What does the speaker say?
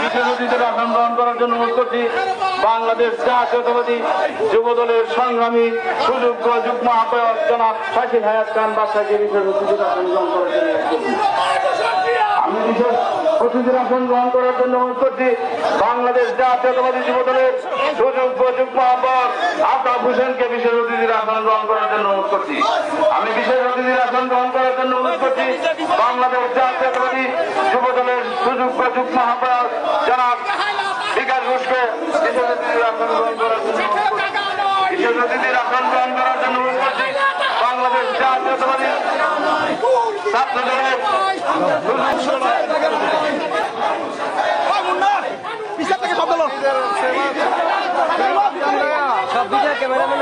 বিশেষ অতিথির আসন গ্রহণ করার জন্য অনুরোধ করছি। বাংলাদেশ জাতীয়তাবাদী যুবদলের সংগ্রামী সুযোগ্য যুগ্ম আহ্বায়ক জনাব শাকিল হায়াত খান বাদশাকে বিশেষ অতিথির আসন গ্রহণ করার জন্য আমি বিশেষ অতিথির আসন গ্রহণ করার জন্য অনুরোধ করছি। বাংলাদেশ জাতীয়তাবাদী যুবদলের সুযোগ্য যুগ্ম আহ্বায়ক আফতাব হোসেনকে বিশেষ অতিথির আসন গ্রহণ করার জন্য অনুরোধ করছি। আমি বিশেষ অতিথির আসন গ্রহণ করার জন্য অনুরোধ করছি। বাংলাদেশ জাতীয়তাবাদী যুবদলের সুযোগ্য যুগ্ম আহ্বায়ক জনাব বিকাশ ঘোষকে বিশেষ অতিথির আসন গ্রহণ করার জন্য বিশেষ অতিথির আসন গ্রহণ করার জন্য অনুরোধ করছি। বাংলাদেশ জাতীয়তাবাদী ছাত্র দলের সব দিকে ক্যামেরাম্যান